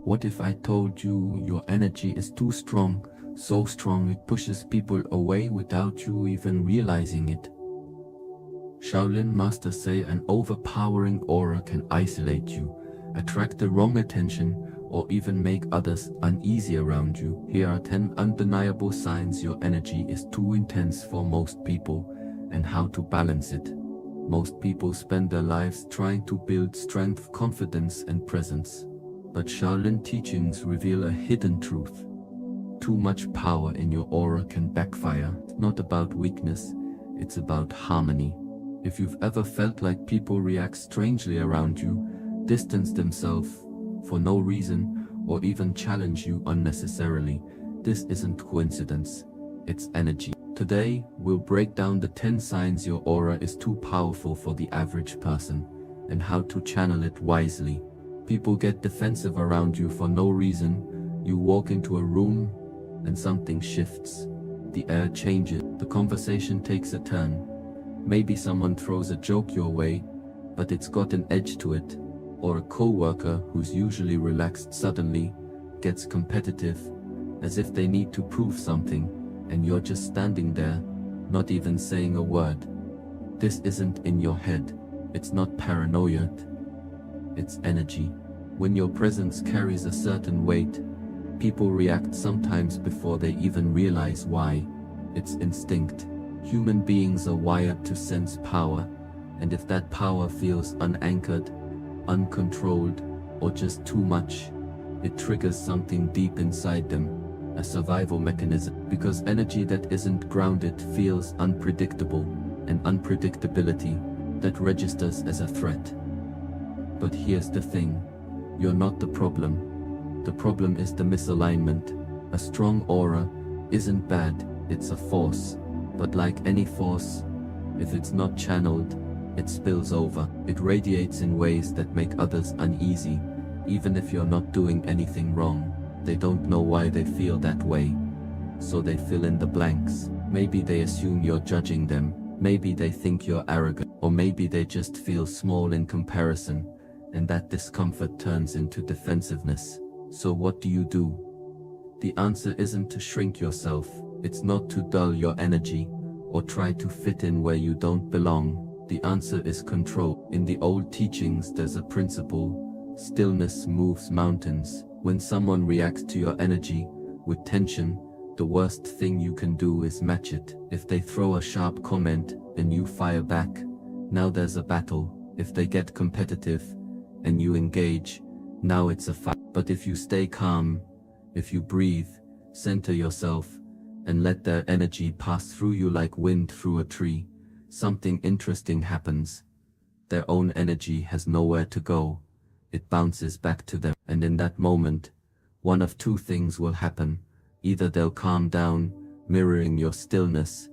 What if I told you your energy is too strong, so strong it pushes people away without you even realizing it? Shaolin masters say an overpowering aura can isolate you, attract the wrong attention, or even make others uneasy around you. Here are 10 undeniable signs your energy is too intense for most people, and how to balance it. Most people spend their lives trying to build strength, confidence, and presence. But Shaolin teachings reveal a hidden truth. Too much power in your aura can backfire. It's not about weakness, it's about harmony. If you've ever felt like people react strangely around you, distance themselves for no reason, or even challenge you unnecessarily, this isn't coincidence, it's energy. Today, we'll break down the 10 signs your aura is too powerful for the average person, and how to channel it wisely. People get defensive around you for no reason. You walk into a room, and something shifts. The air changes, the conversation takes a turn. Maybe someone throws a joke your way, but it's got an edge to it. Or a co-worker who's usually relaxed suddenly gets competitive, as if they need to prove something, and you're just standing there, not even saying a word. This isn't in your head. It's not paranoia. It's energy. When your presence carries a certain weight, people react sometimes before they even realize why. It's instinct. Human beings are wired to sense power, and if that power feels unanchored, uncontrolled, or just too much, it triggers something deep inside them, a survival mechanism. Because energy that isn't grounded feels unpredictable, and unpredictability that registers as a threat. But here's the thing, you're not the problem. The problem is the misalignment. A strong aura isn't bad, it's a force. But like any force, if it's not channeled, it spills over. It radiates in ways that make others uneasy. Even if you're not doing anything wrong, they don't know why they feel that way. So they fill in the blanks. Maybe they assume you're judging them. Maybe they think you're arrogant. Or maybe they just feel small in comparison, and that discomfort turns into defensiveness. So what do? The answer isn't to shrink yourself. It's not to dull your energy, or try to fit in where you don't belong. The answer is control. In the old teachings there's a principle: stillness moves mountains. When someone reacts to your energy with tension, the worst thing you can do is match it. If they throw a sharp comment and you fire back, now there's a battle. If they get competitive and you engage, now it's a fight. But if you stay calm, if you breathe, center yourself, and let their energy pass through you like wind through a tree, something interesting happens. Their own energy has nowhere to go. It bounces back to them. And in that moment, one of two things will happen. Either they'll calm down, mirroring your stillness,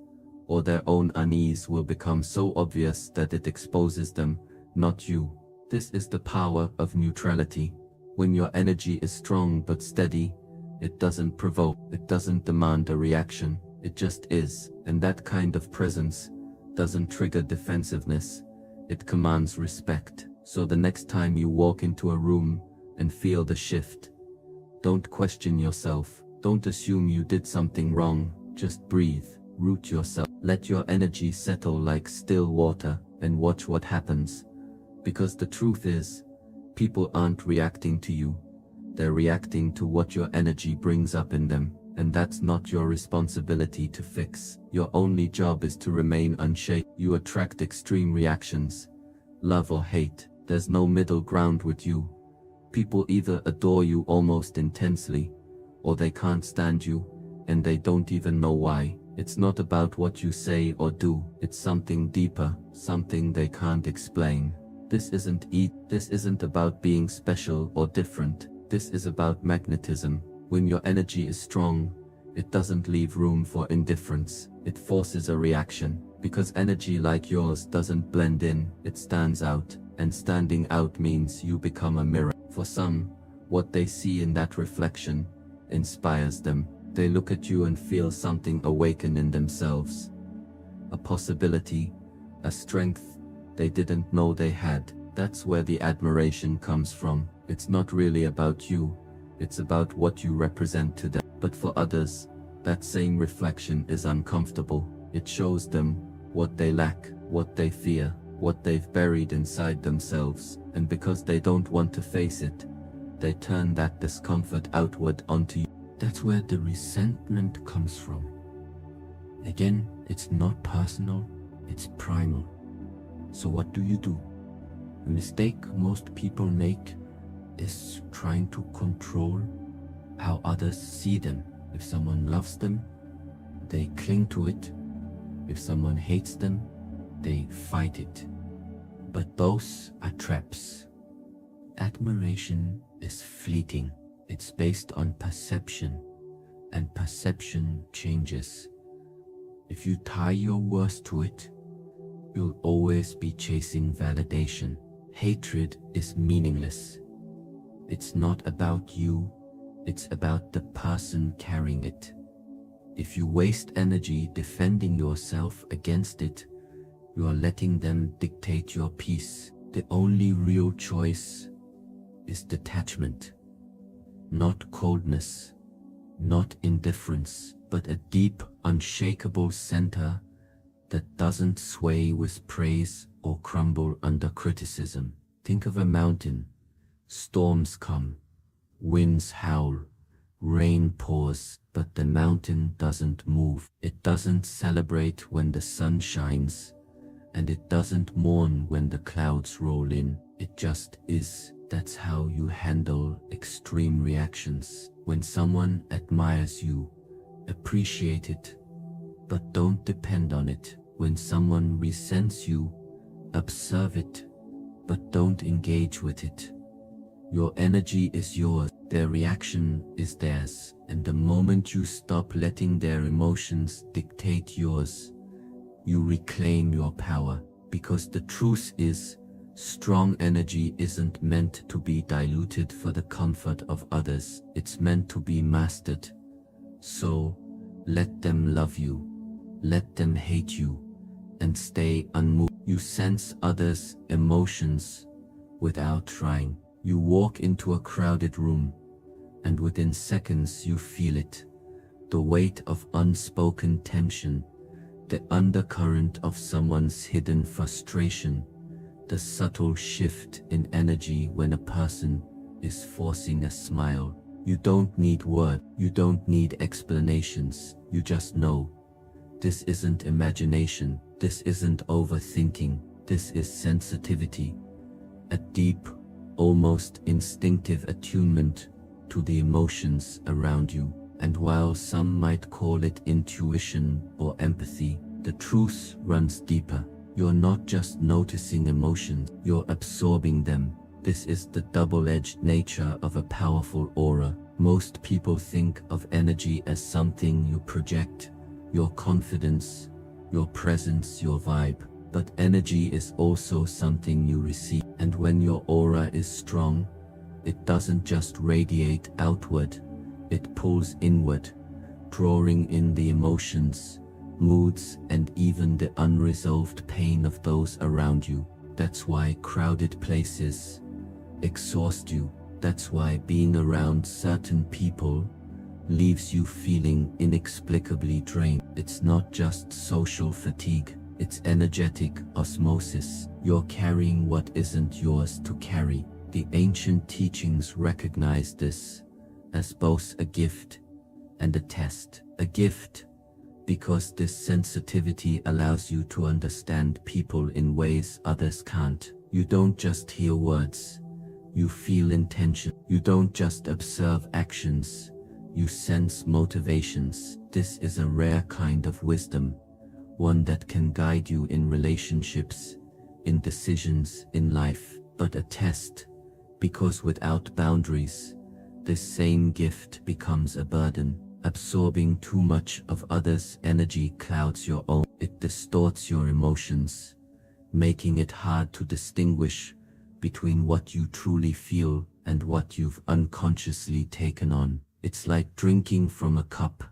or their own unease will become so obvious that it exposes them, not you. This is the power of neutrality. When your energy is strong but steady, it doesn't provoke, it doesn't demand a reaction, it just is. And that kind of presence doesn't trigger defensiveness, it commands respect. So the next time you walk into a room and feel the shift, don't question yourself, don't assume you did something wrong, just breathe, root yourself. Let your energy settle like still water, and watch what happens. Because the truth is, people aren't reacting to you. They're reacting to what your energy brings up in them, and that's not your responsibility to fix. Your only job is to remain unshaken. You attract extreme reactions, love or hate. There's no middle ground with you. People either adore you almost intensely, or they can't stand you, and they don't even know why. It's not about what you say or do, it's something deeper, something they can't explain. This isn't about being special or different. This is about magnetism. When your energy is strong, it doesn't leave room for indifference. It forces a reaction. Because energy like yours doesn't blend in, it stands out. And standing out means you become a mirror. For some, what they see in that reflection inspires them. They look at you and feel something awaken in themselves. A possibility, a strength they didn't know they had. That's where the admiration comes from. It's not really about you, It's about what you represent to them. But for others, that same reflection is uncomfortable. It shows them what they lack, what they fear, what they've buried inside themselves, and because they don't want to face it, they turn that discomfort outward onto you. That's where the resentment comes from. Again, it's not personal, it's primal. So what do? The mistake most people make is trying to control how others see them. If someone loves them, they cling to it. If someone hates them, they fight it. But those are traps. Admiration is fleeting. It's based on perception, and perception changes. If you tie your worth to it, you'll always be chasing validation. Hatred is meaningless. It's not about you, it's about the person carrying it. If you waste energy defending yourself against it, you are letting them dictate your peace. The only real choice is detachment. Not coldness, not indifference, but a deep, unshakable center that doesn't sway with praise or crumble under criticism. Think of a mountain. Storms come, winds howl, rain pours, but the mountain doesn't move. It doesn't celebrate when the sun shines, and it doesn't mourn when the clouds roll in. It just is. That's how you handle extreme reactions. When someone admires you, appreciate it, but don't depend on it. When someone resents you, observe it, but don't engage with it. Your energy is yours, their reaction is theirs, and the moment you stop letting their emotions dictate yours, you reclaim your power. Because the truth is, strong energy isn't meant to be diluted for the comfort of others, it's meant to be mastered. So, let them love you, let them hate you, and stay unmoved. You sense others' emotions without trying. You walk into a crowded room, and within seconds you feel it. The weight of unspoken tension, the undercurrent of someone's hidden frustration, the subtle shift in energy when a person is forcing a smile. You don't need words, you don't need explanations, you just know. This isn't imagination, this isn't overthinking, this is sensitivity. A deep, almost instinctive attunement to the emotions around you. And while some might call it intuition or empathy, the truth runs deeper. You're not just noticing emotions, you're absorbing them. This is the double-edged nature of a powerful aura. Most people think of energy as something you project, your confidence, your presence, your vibe. But energy is also something you receive. And when your aura is strong, it doesn't just radiate outward, it pulls inward, drawing in the emotions, moods, and even the unresolved pain of those around you. That's why crowded places exhaust you. That's why being around certain people leaves you feeling inexplicably drained. It's not just social fatigue, it's energetic osmosis. You're carrying what isn't yours to carry. The ancient teachings recognize this as both a gift and a test. A gift because this sensitivity allows you to understand people in ways others can't. You don't just hear words, you feel intention. You don't just observe actions, you sense motivations. This is a rare kind of wisdom, one that can guide you in relationships, in decisions, in life. But a test, because without boundaries, this same gift becomes a burden. Absorbing too much of others' energy clouds your own. It distorts your emotions, making it hard to distinguish between what you truly feel and what you've unconsciously taken on. It's like drinking from a cup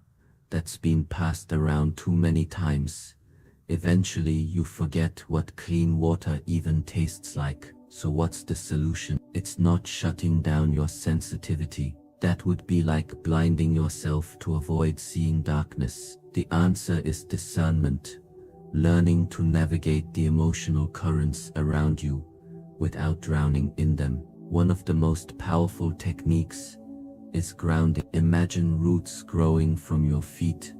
that's been passed around too many times. Eventually you forget what clean water even tastes like. So what's the solution? It's not shutting down your sensitivity. That would be like blinding yourself to avoid seeing darkness. The answer is discernment, learning to navigate the emotional currents around you without drowning in them. One of the most powerful techniques is grounding. Imagine roots growing from your feet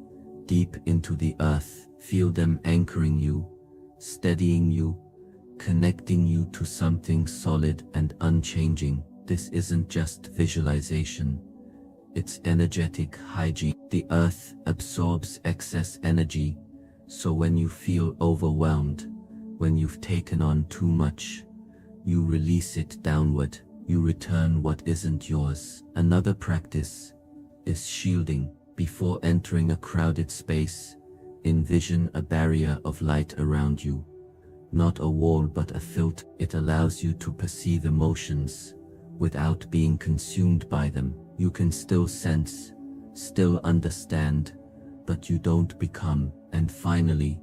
deep into the earth. Feel them anchoring you, steadying you, connecting you to something solid and unchanging. This isn't just visualization, it's energetic hygiene. The earth absorbs excess energy, so when you feel overwhelmed, when you've taken on too much, you release it downward. You return what isn't yours. Another practice is shielding. Before entering a crowded space, envision a barrier of light around you. Not a wall but a filter. It allows you to perceive emotions without being consumed by them. You can still sense, still understand, but you don't become. And finally,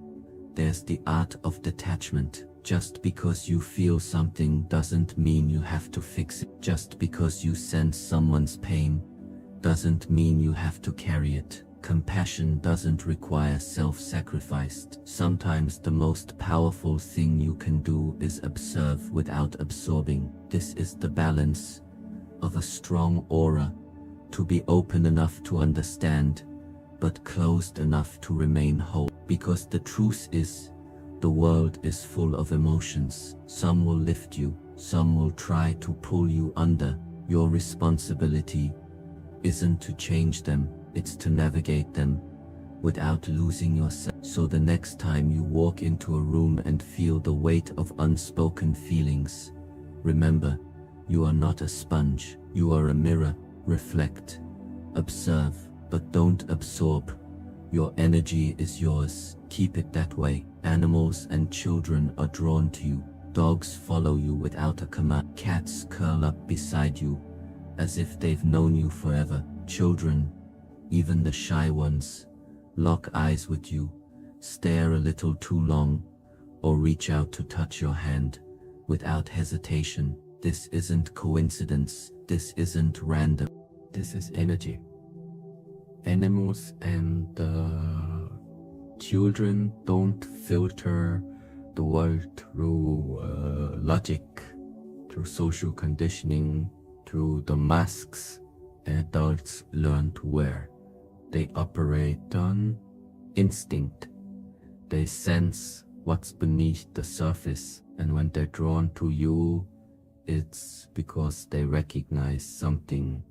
there's the art of detachment. Just because you feel something doesn't mean you have to fix it. Just because you sense someone's pain doesn't mean you have to carry it. Compassion doesn't require self-sacrifice. Sometimes the most powerful thing you can do is observe without absorbing. This is the balance of a strong aura, to be open enough to understand, but closed enough to remain whole. Because the truth is, the world is full of emotions. Some will lift you, some will try to pull you under. Your responsibility isn't to change them, it's to navigate them without losing yourself. So the next time you walk into a room and feel the weight of unspoken feelings, remember, you are not a sponge, you are a mirror. Reflect, observe, but don't absorb. Your energy is yours, keep it that way. Animals and children are drawn to you. Dogs follow you without a command. Cats curl up beside you as if they've known you forever. Children, even the shy ones, lock eyes with you, stare a little too long, or reach out to touch your hand without hesitation. This isn't coincidence, this isn't random. This is energy. Animals and children don't filter the world through logic, through social conditioning, through the masks adults learn to wear. They operate on instinct. They sense what's beneath the surface, and when they're drawn to you, it's because they recognize something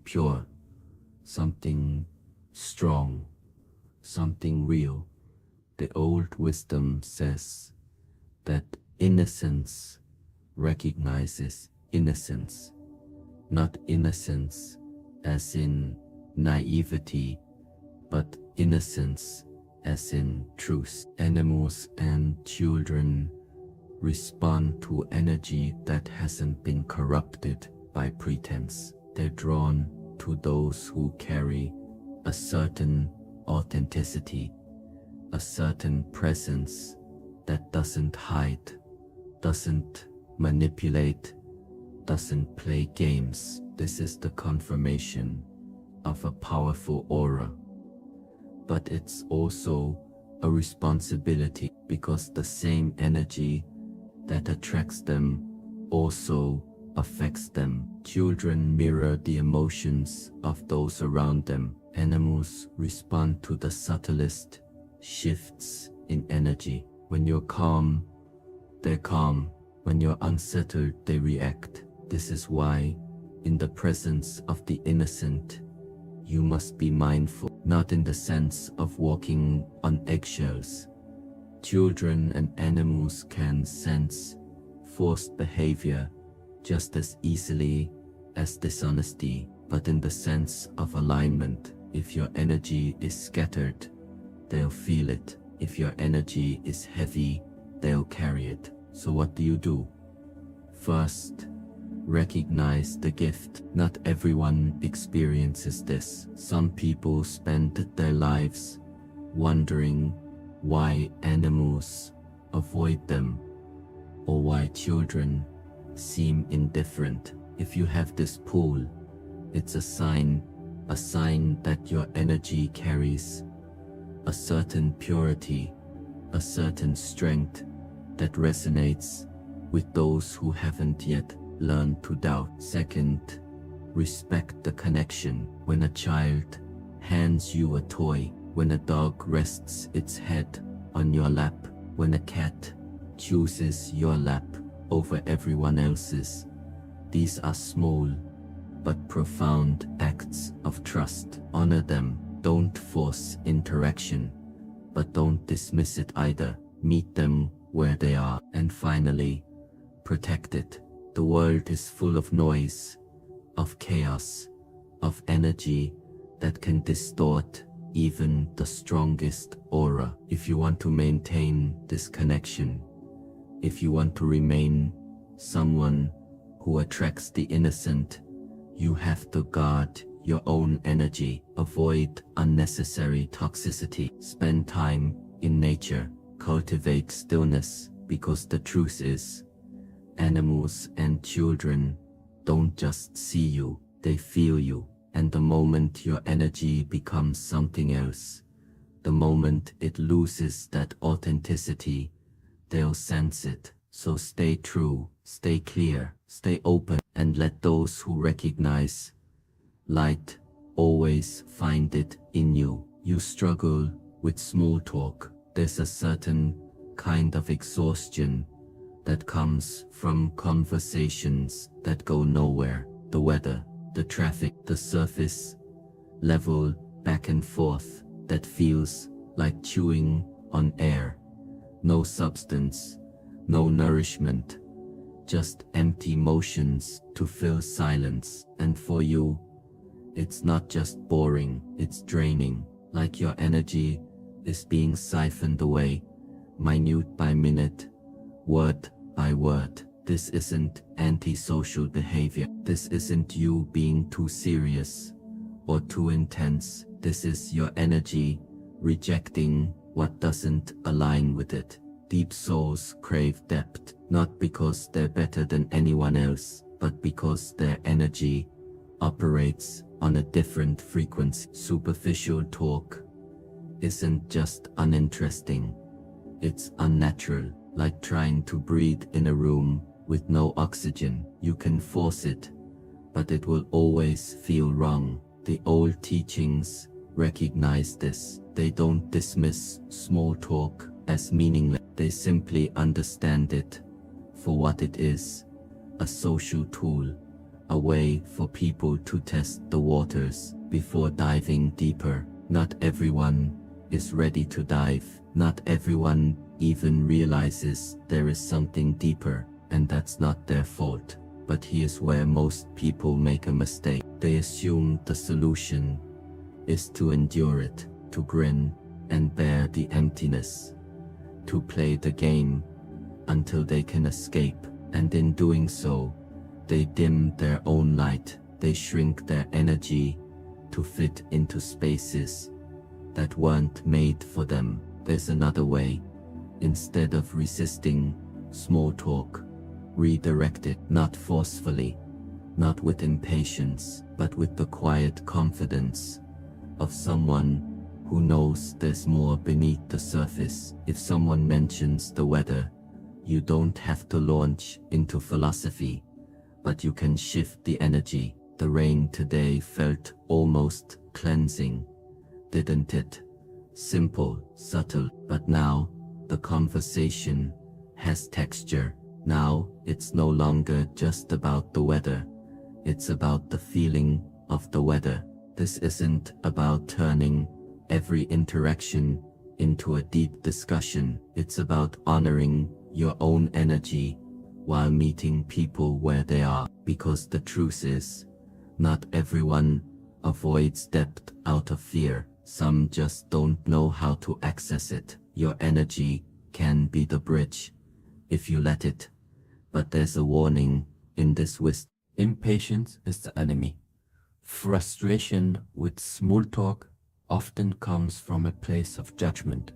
pure, something strong, something real. The old wisdom says that innocence recognizes innocence, not innocence as in naivety, but innocence as in truth. Animals and children respond to energy that hasn't been corrupted by pretense. They're drawn to those who carry a certain authenticity, a certain presence that doesn't hide, doesn't manipulate, doesn't play games. This is the confirmation of a powerful aura. But it's also a responsibility, because the same energy that attracts them also affects them. Children mirror the emotions of those around them. Animals respond to the subtlest shifts in energy. When you're calm, they're calm. When you're unsettled, they react. This is why, in the presence of the innocent, you must be mindful, not in the sense of walking on eggshells. Children and animals can sense forced behavior just as easily as dishonesty, but in the sense of alignment. If your energy is scattered, they'll feel it. If your energy is heavy, they'll carry it. So what do? First, recognize the gift. Not everyone experiences this. Some people spend their lives wondering why animals avoid them, or why children seem indifferent. If you have this pull, It's a sign that your energy carries a certain purity, a certain strength that resonates with those who haven't yet learned to doubt. Second, respect the connection. When a child hands you a toy, when a dog rests its head on your lap, when a cat chooses your lap over everyone else's, these are small but profound acts of trust. Honor them. Don't force interaction, but don't dismiss it either. Meet them where they are. And finally, protect it. The world is full of noise, of chaos, of energy that can distort even the strongest aura. If you want to maintain this connection, if you want to remain someone who attracts the innocent, you have to guard your own energy. Avoid unnecessary toxicity. Spend time in nature. Cultivate stillness, because the truth is, animals and children don't just see you, they feel you. And the moment your energy becomes something else, the moment it loses that authenticity, they'll sense it. So stay true, stay clear, stay open, and let those who recognize light always find it in you. You struggle with small talk. There's a certain kind of exhaustion that comes from conversations that go nowhere. The weather, the traffic, the surface level back and forth that feels like chewing on air. No substance, no nourishment, just empty motions to fill silence. And for you, it's not just boring, it's draining, like your energy is being siphoned away, minute by minute, word by word. This isn't antisocial behavior. This isn't you being too serious or too intense. This is your energy rejecting what doesn't align with it. Deep souls crave depth, not because they're better than anyone else, but because their energy operates on a different frequency. Superficial talk isn't just uninteresting, it's unnatural, like trying to breathe in a room with no oxygen. You can force it, but it will always feel wrong. The old teachings recognize this. They don't dismiss small talk as meaningless. They simply understand it for what it is, a social tool, a way for people to test the waters before diving deeper. Not everyone is ready to dive. Not everyone even realizes there is something deeper, and that's not their fault. But here's where most people make a mistake. They assume the solution is to endure it, to grin and bear the emptiness, to play the game until they can escape. And in doing so, they dim their own light. They shrink their energy to fit into spaces that weren't made for them. There's another way. Instead of resisting small talk, redirect it, not forcefully, not with impatience, but with the quiet confidence of someone who knows there's more beneath the surface. If someone mentions the weather, you don't have to launch into philosophy, but you can shift the energy. The rain today felt almost cleansing, didn't it? Simple, subtle, but now the conversation has texture. Now it's no longer just about the weather, it's about the feeling of the weather. This isn't about turning every interaction into a deep discussion. It's about honoring your own energy while meeting people where they are. Because the truth is, not everyone avoids depth out of fear. Some just don't know how to access it. Your energy can be the bridge if you let it. But there's a warning in this wisdom. Impatience is the enemy. Frustration with small talk often comes from a place of judgment,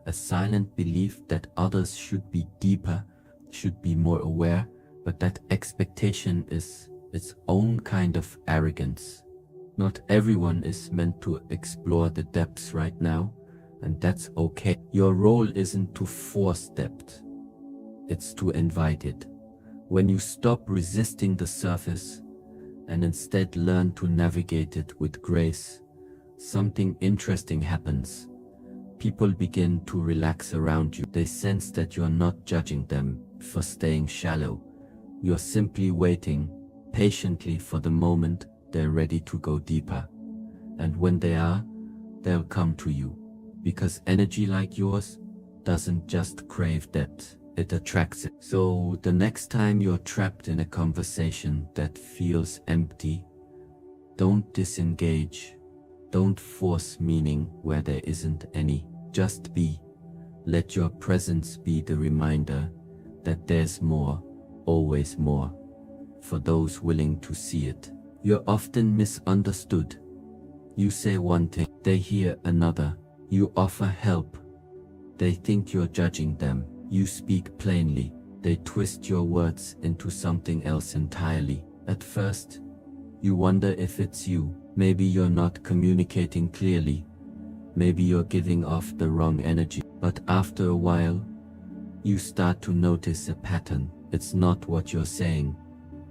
a silent belief that others should be deeper, should be more aware, but that expectation is its own kind of arrogance. Not everyone is meant to explore the depths right now, and that's okay. Your role isn't to force depth, it's to invite it. When you stop resisting the surface and instead learn to navigate it with grace, something interesting happens. People begin to relax around you. They sense that you're not judging them for staying shallow. You're simply waiting patiently for the moment they're ready to go deeper. And when they are, they'll come to you. Because energy like yours doesn't just crave depth, it attracts it. So the next time you're trapped in a conversation that feels empty, don't disengage. Don't force meaning where there isn't any. Just be. Let your presence be the reminder that there's more, always more, for those willing to see it. You're often misunderstood. You say one thing, they hear another. You offer help, they think you're judging them. You speak plainly, they twist your words into something else entirely. At first, you wonder if it's you. Maybe you're not communicating clearly. Maybe you're giving off the wrong energy. But after a while, you start to notice a pattern. It's not what you're saying,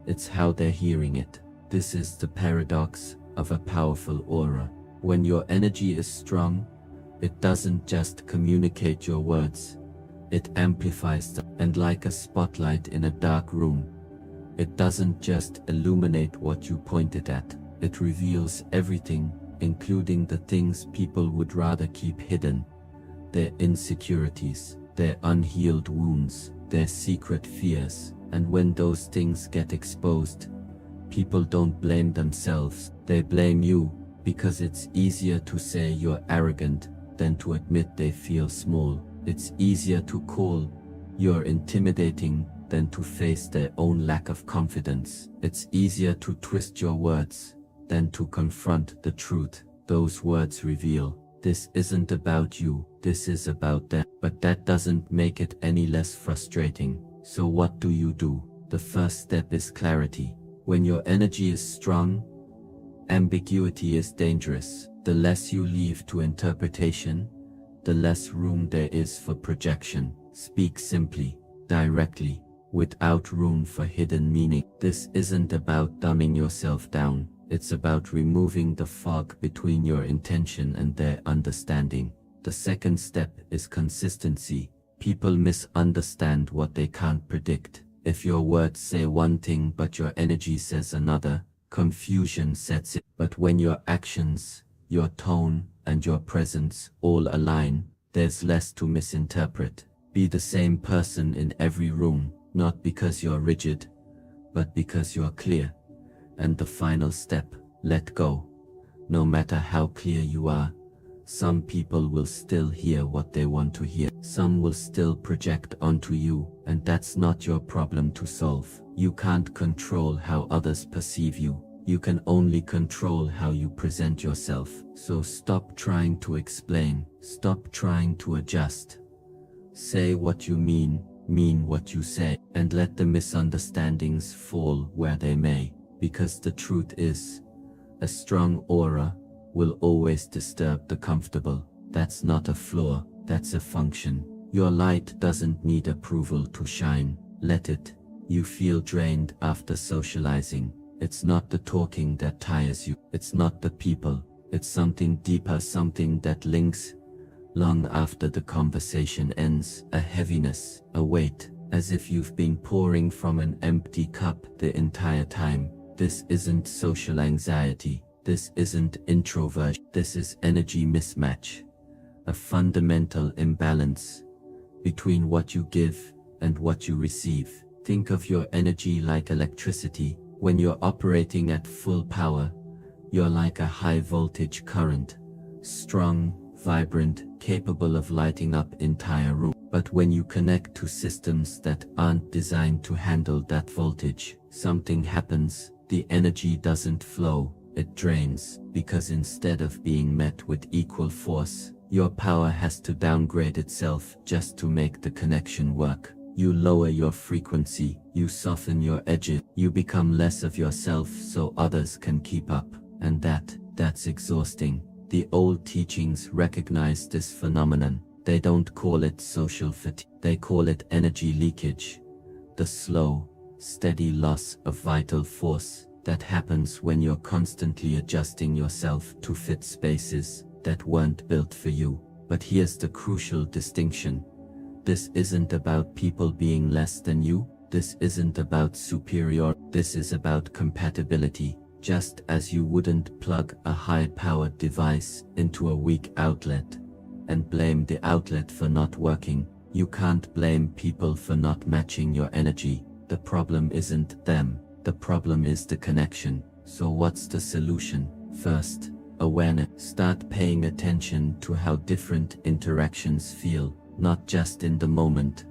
it's how they're hearing it. This is the paradox of a powerful aura. When your energy is strong, it doesn't just communicate your words, it amplifies them. And like a spotlight in a dark room, it doesn't just illuminate what you pointed at, it reveals everything, including the things people would rather keep hidden. Their insecurities, their unhealed wounds, their secret fears. And when those things get exposed, people don't blame themselves, they blame you, because it's easier to say you're arrogant than to admit they feel small. It's easier to call you're intimidating than to face their own lack of confidence. It's easier to twist your words than to confront the truth those words reveal. This isn't about you, this is about them. But that doesn't make it any less frustrating. So what do you do? The first step is clarity. When your energy is strong, ambiguity is dangerous. The less you leave to interpretation, the less room there is for projection. Speak simply, directly, without room for hidden meaning. This isn't about dumbing yourself down. It's about removing the fog between your intention and their understanding. The second step is consistency. People misunderstand what they can't predict. If your words say one thing but your energy says another, confusion sets in. But when your actions, your tone, and your presence all align, there's less to misinterpret. Be the same person in every room, not because you're rigid, but because you're clear. And the final step, let go. No matter how clear you are, some people will still hear what they want to hear. Some will still project onto you, and that's not your problem to solve. You can't control how others perceive you. You can only control how you present yourself. So stop trying to explain. Stop trying to adjust. Say what you mean what you say, and let the misunderstandings fall where they may. Because the truth is, a strong aura will always disturb the comfortable. That's not a flaw, that's a function. Your light doesn't need approval to shine. Let it. You feel drained after socializing. It's not the talking that tires you. It's not the people. It's something deeper, something that links long after the conversation ends. A heaviness, a weight, as if you've been pouring from an empty cup the entire time. This isn't social anxiety. This isn't introversion. This is energy mismatch. A fundamental imbalance between what you give and what you receive. Think of your energy like electricity. When you're operating at full power, you're like a high voltage current. Strong, vibrant, capable of lighting up entire rooms. But when you connect to systems that aren't designed to handle that voltage, something happens. The energy doesn't flow, it drains, because instead of being met with equal force, your power has to downgrade itself just to make the connection work. You lower your frequency, you soften your edges, you become less of yourself so others can keep up, and that's exhausting. The old teachings recognize this phenomenon. They don't call it social fatigue, they call it energy leakage. The slow, steady loss of vital force that happens when you're constantly adjusting yourself to fit spaces that weren't built for you. But here's the crucial distinction. This isn't about people being less than you. This isn't about superior. This is about compatibility. Just as you wouldn't plug a high-powered device into a weak outlet and blame the outlet for not working, you can't blame people for not matching your energy. The problem isn't them. The problem is the connection. So what's the solution? First, awareness. Start paying attention to how different interactions feel, not just in the moment,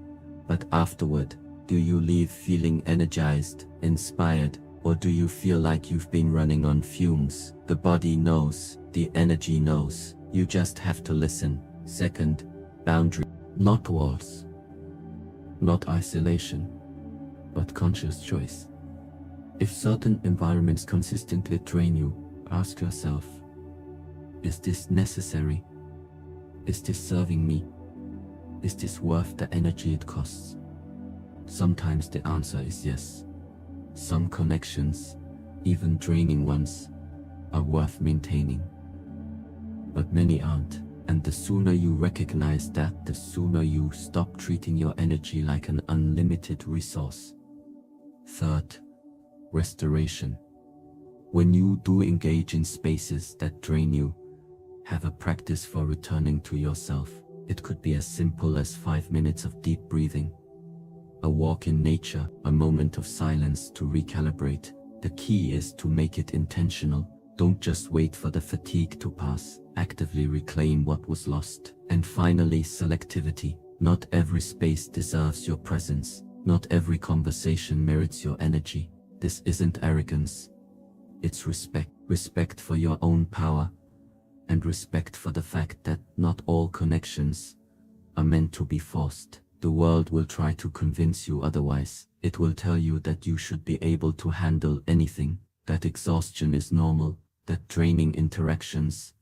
but afterward. Do you leave feeling energized, inspired, or do you feel like you've been running on fumes? The body knows, the energy knows. You just have to listen. Second, boundary. Not walls, not isolation, but conscious choice. If certain environments consistently drain you, ask yourself, is this necessary? Is this serving me? Is this worth the energy it costs? Sometimes the answer is yes. Some connections, even draining ones, are worth maintaining. But many aren't. And the sooner you recognize that, the sooner you stop treating your energy like an unlimited resource. Third, restoration. When you do engage in spaces that drain you, have a practice for returning to yourself. It could be as simple as 5 minutes of deep breathing, a walk in nature, a moment of silence to recalibrate. The key is to make it intentional. Don't just wait for the fatigue to pass. Actively reclaim what was lost. And finally, selectivity. Not every space deserves your presence. Not every conversation merits your energy. This isn't arrogance. It's respect. Respect for your own power, and respect for the fact that not all connections are meant to be forced. The world will try to convince you otherwise. It will tell you that you should be able to handle anything, that exhaustion is normal, that draining interactions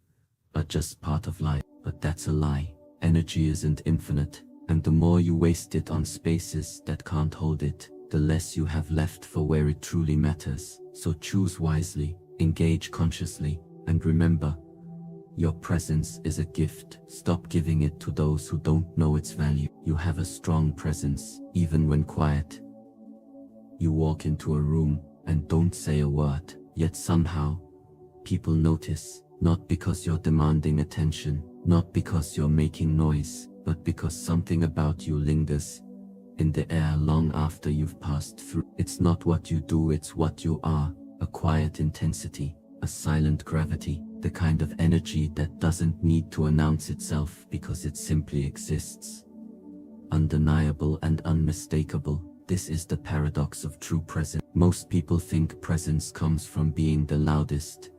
are just part of life. But that's a lie. Energy isn't infinite, and the more you waste it on spaces that can't hold it, the less you have left for where it truly matters. So choose wisely, engage consciously, and remember, your presence is a gift. Stop giving it to those who don't know its value. You have a strong presence, even when quiet. You walk into a room and don't say a word, yet somehow people notice, not because you're demanding attention, not because you're making noise, but because something about you lingers in the air long after you've passed through. It's not what you do, it's what you are. A quiet intensity, a silent gravity, the kind of energy that doesn't need to announce itself because it simply exists. Undeniable and unmistakable. This is the paradox of true presence. Most people think presence comes from being the loudest,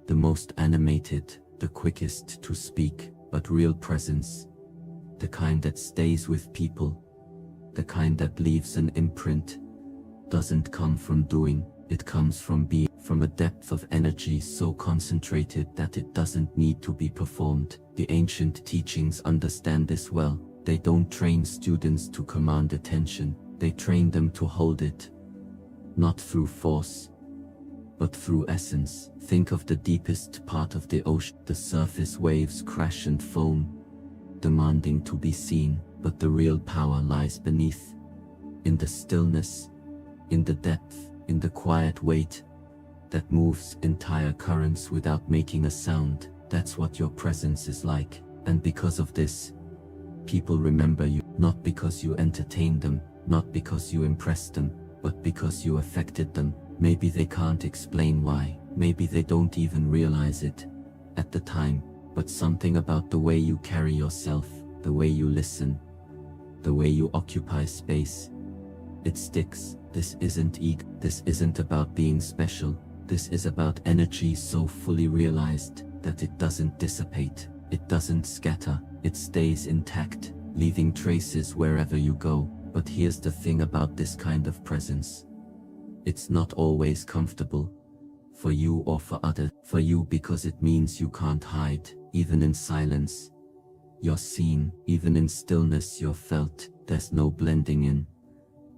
the most animated, the quickest to speak, but real presence, the kind that stays with people, the kind that leaves an imprint, doesn't come from doing, it comes from being, from a depth of energy so concentrated that it doesn't need to be performed. The ancient teachings understand this well. They don't train students to command attention, they train them to hold it, not through force, but through essence. Think of the deepest part of the ocean. The surface waves crash and foam, demanding to be seen, but the real power lies beneath, in the stillness, in the depth, in the quiet weight that moves entire currents without making a sound. That's what your presence is like. And because of this, people remember you, not because you entertained them, not because you impressed them, but because you affected them. Maybe they can't explain why, maybe they don't even realize it at the time, but something about the way you carry yourself, the way you listen, the way you occupy space, it sticks. This isn't ego, this isn't about being special, this is about energy so fully realized that it doesn't dissipate, it doesn't scatter, it stays intact, leaving traces wherever you go. But here's the thing about this kind of presence. It's not always comfortable. For you or for others. For you because it means you can't hide, even in silence. You're seen, even in stillness you're felt. There's no blending in,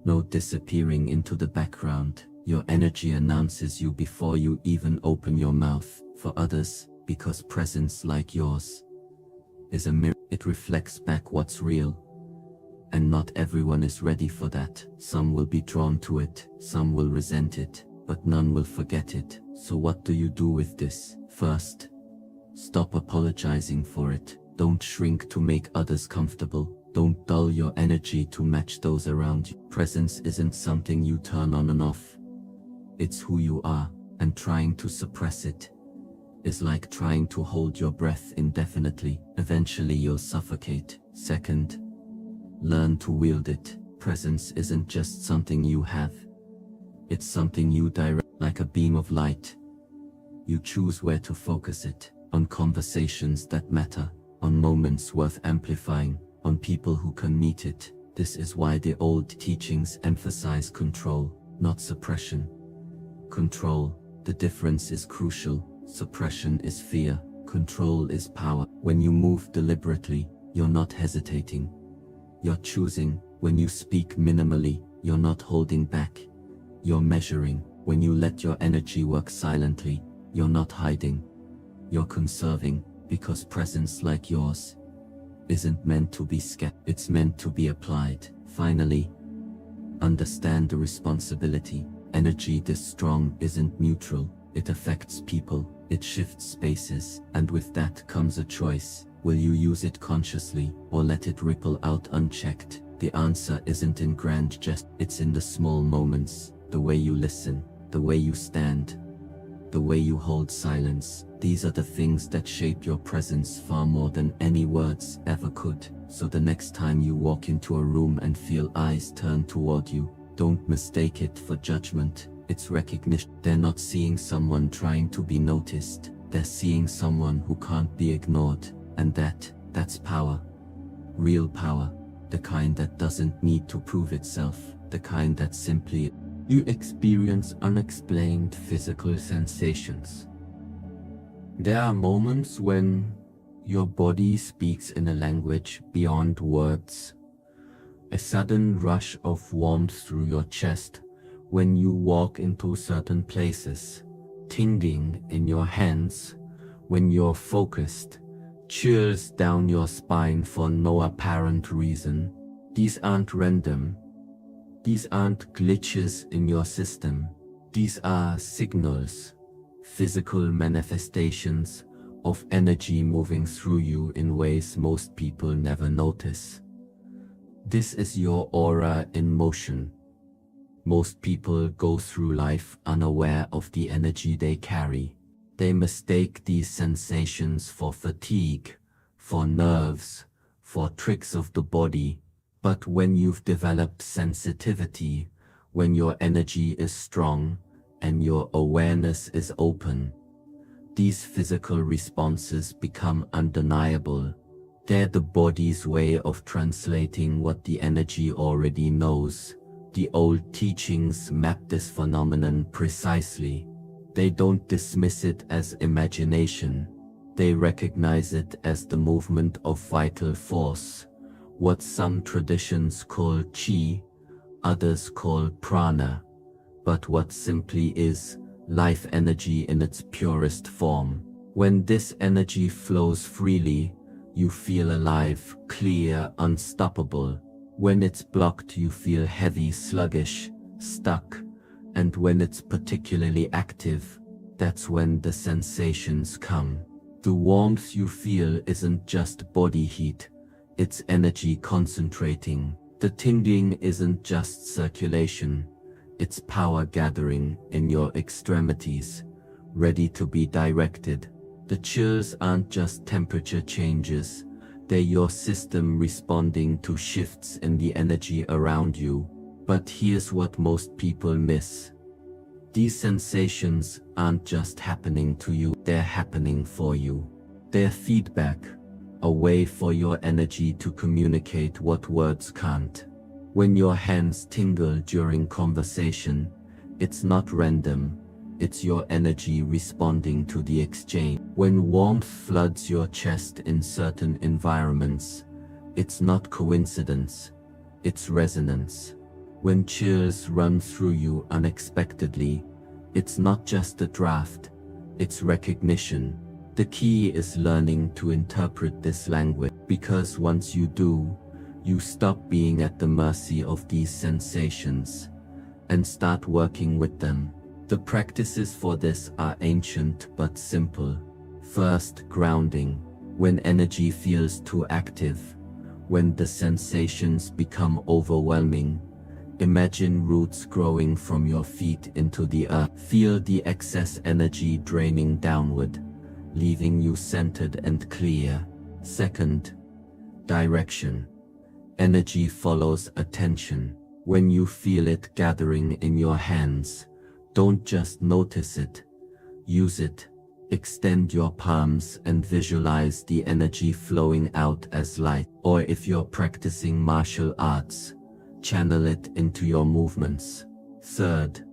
no disappearing into the background. Your energy announces you before you even open your mouth. For others, because presence like yours is a mirror. It reflects back what's real. And not everyone is ready for that. Some will be drawn to it, some will resent it, but none will forget it. So what do you do with this? First, stop apologizing for it. Don't shrink to make others comfortable. Don't dull your energy to match those around you. Presence isn't something you turn on and off. It's who you are, and trying to suppress it is like trying to hold your breath indefinitely. Eventually you'll suffocate. Second, learn to wield it. Presence isn't just something you have. It's something you direct, like a beam of light. You choose where to focus it, on conversations that matter, on moments worth amplifying, on people who can meet it. This is why the old teachings emphasize control, not suppression. Control, the difference is crucial. Suppression is fear, control is power. When you move deliberately, you're not hesitating. You're choosing. When you speak minimally, you're not holding back. You're measuring. When you let your energy work silently, you're not hiding. You're conserving, because presence like yours isn't meant to be scattered. It's meant to be applied. Finally, understand the responsibility. Energy this strong isn't neutral. It affects people. It shifts spaces. And with that comes a choice. Will you use it consciously, or let it ripple out unchecked? The answer isn't in grand gestures. It's in the small moments. The way you listen, the way you stand, the way you hold silence. These are the things that shape your presence far more than any words ever could. So the next time you walk into a room and feel eyes turn toward you, don't mistake it for judgment. It's recognition. They're not seeing someone trying to be noticed. They're seeing someone who can't be ignored. And that's power. Real power. The kind that doesn't need to prove itself. The kind that simply you experience unexplained physical sensations. There are moments when your body speaks in a language beyond words. A sudden rush of warmth through your chest when you walk into certain places. Tingling in your hands when you're focused. Chills down your spine for no apparent reason. These aren't random. These aren't glitches in your system. These are signals, physical manifestations of energy moving through you in ways most people never notice. This is your aura in motion. Most people go through life unaware of the energy they carry. They mistake these sensations for fatigue, for nerves, for tricks of the body. But when you've developed sensitivity, when your energy is strong and your awareness is open, these physical responses become undeniable. They're the body's way of translating what the energy already knows. The old teachings map this phenomenon precisely. They don't dismiss it as imagination. They recognize it as the movement of vital force. What some traditions call chi, others call prana, but what simply is life energy in its purest form. When this energy flows freely, you feel alive, clear, unstoppable. When it's blocked, you feel heavy, sluggish, stuck. And when it's particularly active, that's when the sensations come. The warmth you feel isn't just body heat, it's energy concentrating. The tingling isn't just circulation, it's power gathering in your extremities, ready to be directed. The chills aren't just temperature changes, they're your system responding to shifts in the energy around you. But here's what most people miss. These sensations aren't just happening to you, they're happening for you. They're feedback, a way for your energy to communicate what words can't. When your hands tingle during conversation, it's not random, it's your energy responding to the exchange. When warmth floods your chest in certain environments, it's not coincidence, it's resonance. When chills run through you unexpectedly, it's not just a draft, it's recognition. The key is learning to interpret this language, because once you do, you stop being at the mercy of these sensations and start working with them. The practices for this are ancient but simple. First, grounding. When energy feels too active, when the sensations become overwhelming, imagine roots growing from your feet into the earth. Feel the excess energy draining downward, leaving you centered and clear. Second, direction. Energy follows attention. When you feel it gathering in your hands, don't just notice it, use it. Extend your palms and visualize the energy flowing out as light. Or if you're practicing martial arts, channel it into your movements. Third,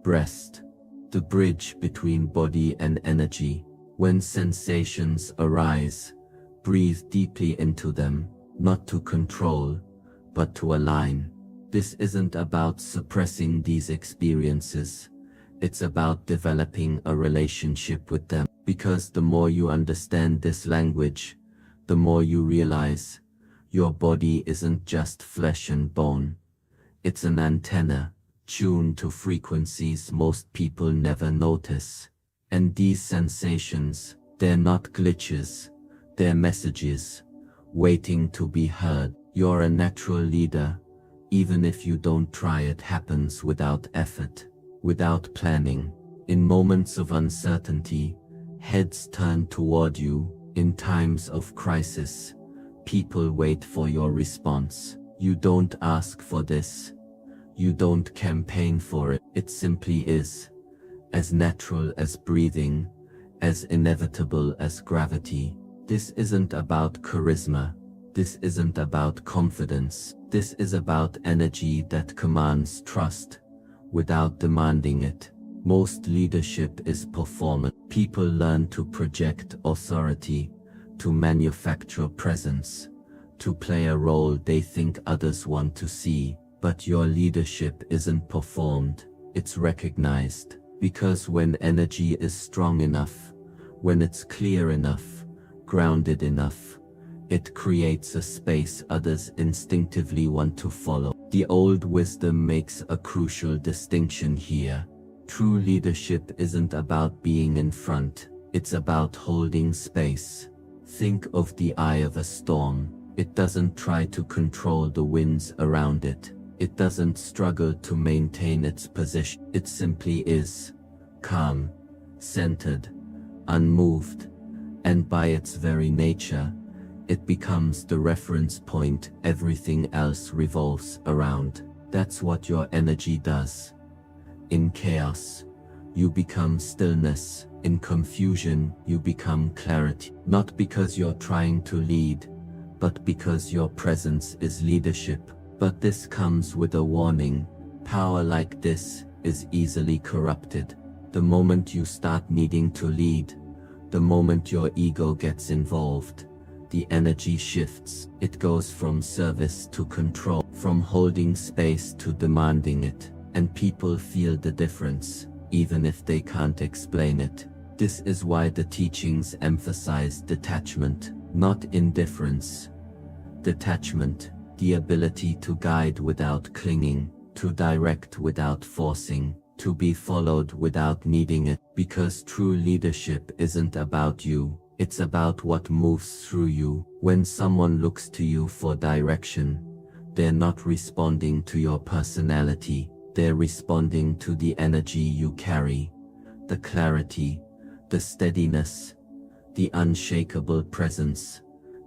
breath. The bridge between body and energy. When sensations arise, breathe deeply into them, not to control, but to align. This isn't about suppressing these experiences. It's about developing a relationship with them. Because the more you understand this language, the more you realize your body isn't just flesh and bone. It's an antenna, tuned to frequencies most people never notice. And these sensations, they're not glitches, they're messages, waiting to be heard. You're a natural leader, even if you don't try. It happens without effort, without planning. In moments of uncertainty, heads turn toward you. In times of crisis, people wait for your response. You don't ask for this. You don't campaign for it. It simply is. As natural as breathing, as inevitable as gravity. This isn't about charisma. This isn't about confidence. This is about energy that commands trust without demanding it. Most leadership is performance. People learn to project authority, to manufacture presence, to play a role they think others want to see. But your leadership isn't performed, it's recognized. Because when energy is strong enough, when it's clear enough, grounded enough, it creates a space others instinctively want to follow. The old wisdom makes a crucial distinction here. True leadership isn't about being in front, it's about holding space. Think of the eye of a storm. It doesn't try to control the winds around it. It doesn't struggle to maintain its position. It simply is calm, centered, unmoved, and by its very nature, it becomes the reference point everything else revolves around. That's what your energy does. In chaos, you become stillness. In confusion, you become clarity. Not because you're trying to lead, but because your presence is leadership. But this comes with a warning. Power like this is easily corrupted. The moment you start needing to lead, the moment your ego gets involved, the energy shifts. It goes from service to control, from holding space to demanding it. And people feel the difference, even if they can't explain it. This is why the teachings emphasize detachment, not indifference. Detachment, the ability to guide without clinging, to direct without forcing, to be followed without needing it. Because true leadership isn't about you, it's about what moves through you. When someone looks to you for direction, they're not responding to your personality, they're responding to the energy you carry, the clarity, the steadiness, the unshakable presence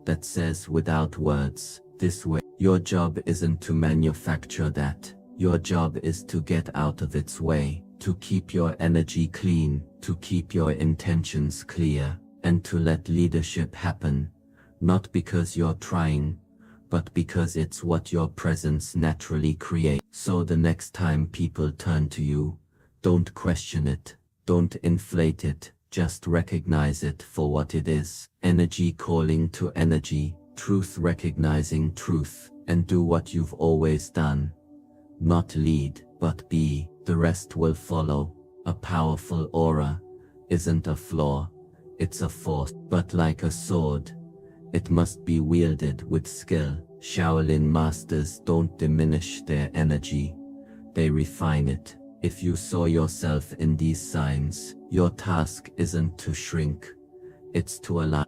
that says without words, this way. Your job isn't to manufacture that. Your job is to get out of its way, to keep your energy clean, to keep your intentions clear, and to let leadership happen, not because you're trying, but because it's what your presence naturally creates. So the next time people turn to you, don't question it, don't inflate it, just recognize it for what it is. Energy calling to energy, truth recognizing truth, and do what you've always done. Not lead, but be, the rest will follow. A powerful aura isn't a flaw, it's a force, but like a sword, it must be wielded with skill. Shaolin masters don't diminish their energy, they refine it. If you saw yourself in these signs, your task isn't to shrink, it's to align.